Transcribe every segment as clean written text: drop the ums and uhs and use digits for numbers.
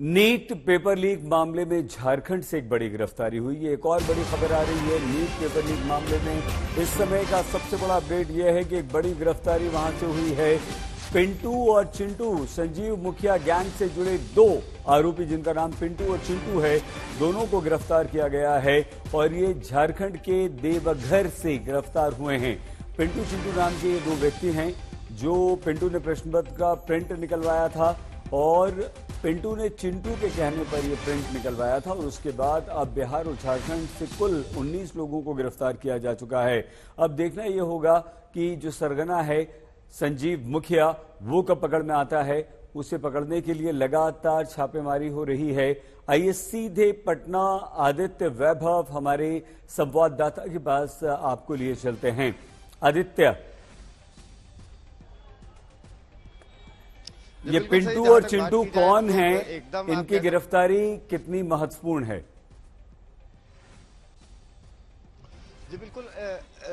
NEET paper leak मामले में झारखंड से एक बड़ी गिरफ्तारी हुई है। एक और बड़ी खबर आ रही है नीट पेपर लीक मामले में। इस समय का सबसे बड़ा अपडेट यह है कि एक बड़ी गिरफ्तारी वहां से हुई है। पिंटू और चिंटू, संजीव मुखिया गैंग से जुड़े दो आरोपी जिनका नाम पिंटू और चिंटू है, दोनों को गिरफ्तार किया गया है और ये झारखंड के देवघर से गिरफ्तार हुए हैं। पिंटू चिंटू नाम के ये दो व्यक्ति हैं। जो पिंटू ने प्रश्न पत्र का प्रिंट निकलवाया था और पिंटू ने चिंटू के कहने पर यह प्रिंट निकलवाया था और उसके बाद अब बिहार और झारखंड से कुल 19 लोगों को गिरफ्तार किया जा चुका है। अब देखना यह होगा कि जो सरगना है संजीव मुखिया, वो कब पकड़ में आता है। उसे पकड़ने के लिए लगातार छापेमारी हो रही है। आइए सीधे पटना आदित्य वैभव हमारे संवाददाता के पास आपको लिए चलते हैं। आदित्य, ये पिंटू और चिंटू कौन हैं? इनकी गिरफ्तारी कितनी महत्वपूर्ण है? जी बिल्कुल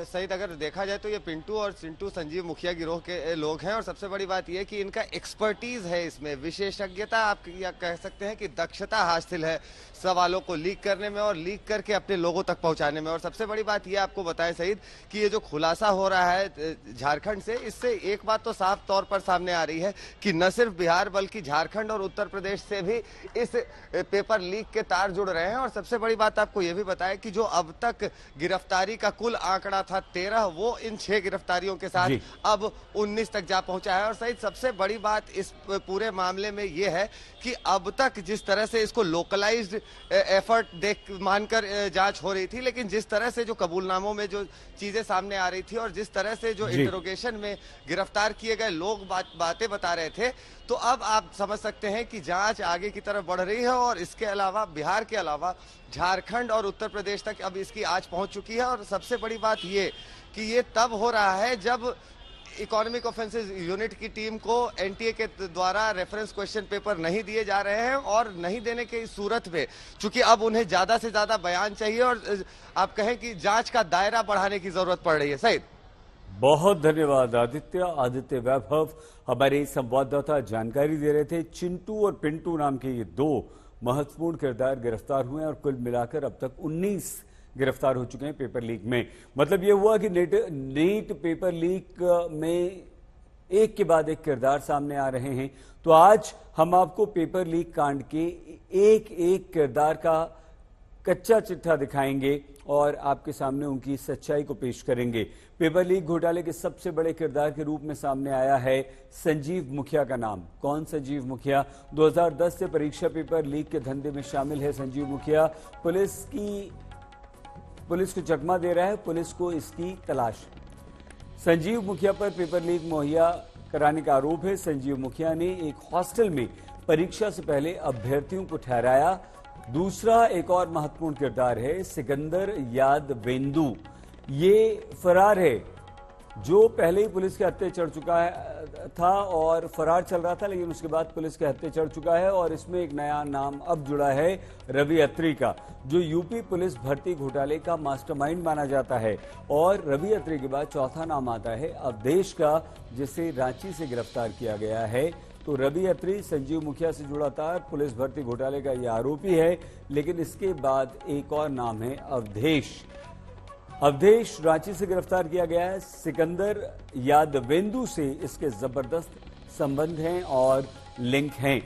सईद, अगर देखा जाए तो ये पिंटू और चिंटू संजीव मुखिया गिरोह के लोग हैं और सबसे बड़ी बात यह कि इनका एक्सपर्टीज है, इसमें विशेषज्ञता आप या कह सकते हैं कि दक्षता हासिल है सवालों को लीक करने में और लीक करके अपने लोगों तक पहुंचाने में। और सबसे बड़ी बात यह आपको बताएं सईद कि ये जो खुलासा हो रहा है झारखंड से, इससे एक बात तो साफ तौर पर सामने आ रही है कि न सिर्फ बिहार बल्कि झारखंड और उत्तर प्रदेश से भी इस पेपर लीक के तार जुड़ रहे हैं। और सबसे बड़ी बात आपको यह भी बताएं कि जो अब तक गिरफ्तारी का कुल आंकड़ा था 13, वो इन 6 गिरफ्तारियों के साथ अब 19 तक जा पहुंचा है। और सही सबसे बड़ी बात इस पूरे मामले में यह है कि अब तक जिस तरह से इसको लोकलाइज्ड एफर्ट मानकर जांच हो रही थी, लेकिन जिस तरह से जो कबूलनामों में जो चीजें सामने आ रही थी और जिस तरह से जो इंटरोगेशन में गिरफ्तार किए गए लोग बातें बता रहे थे, तो अब आप समझ सकते हैं कि जांच आगे की तरफ बढ़ रही है। और इसके अलावा बिहार के अलावा झारखंड और उत्तर प्रदेश तक अब इसकी आंच पहुंच चुकी है। और सबसे बड़ी बात ये कि ये तब हो रहा है जब इकोनॉमिक ऑफेंसेस यूनिट की टीम को एनटीए के द्वारा रेफरेंस क्वेश्चन पेपर नहीं दिए जा रहे हैं और नहीं देने की सूरत में चूंकि अब उन्हें ज्यादा से ज्यादा बयान चाहिए और आप कहें कि जांच का दायरा बढ़ाने की जरूरत पड़ रही है। सही, बहुत धन्यवाद आदित्य। आदित्य वैभव हमारे संवाददाता जानकारी दे रहे थे। चिंटू और पिंटू नाम के ये दो महत्वपूर्ण किरदार गिरफ्तार हुए हैं और कुल मिलाकर अब तक 19 गिरफ्तार हो चुके हैं पेपर लीक में। मतलब यह हुआ कि नीट पेपर लीक में एक के बाद एक किरदार सामने आ रहे हैं। तो आज हम आपको पेपर लीक कांड के एक एक किरदार का कच्चा चिट्ठा दिखाएंगे और आपके सामने उनकी सच्चाई को पेश करेंगे। पेपर लीक घोटाले के सबसे बड़े किरदार के रूप में सामने आया है संजीव मुखिया का नाम। कौन संजीव मुखिया? 2010 से परीक्षा पेपर लीक के धंधे में शामिल है संजीव मुखिया। पुलिस को चकमा दे रहा है, पुलिस को इसकी तलाश। संजीव मुखिया पर पेपर लीक मुहैया कराने का आरोप है। संजीव मुखिया ने एक हॉस्टल में परीक्षा से पहले अभ्यर्थियों को ठहराया। दूसरा एक और महत्वपूर्ण किरदार है सिकंदर यादवेंदु। ये फरार है, जो पहले ही पुलिस के हत्थे चढ़ चुका था और फरार चल रहा था, लेकिन उसके बाद पुलिस के हत्थे चढ़ चुका है। और इसमें एक नया नाम अब जुड़ा है रवि अत्री का, जो यूपी पुलिस भर्ती घोटाले का मास्टरमाइंड माना जाता है। और रवि अत्री के बाद चौथा नाम आता है अवधेश का, जिसे रांची से गिरफ्तार किया गया है। तो रवि अत्री संजीव मुखिया से जुड़ा था, पुलिस भर्ती घोटाले का यह आरोपी है। लेकिन इसके बाद एक और नाम है अवधेश। अवधेश रांची से गिरफ्तार किया गया है। सिकंदर यादवेंदु से इसके जबरदस्त संबंध हैं और लिंक हैं।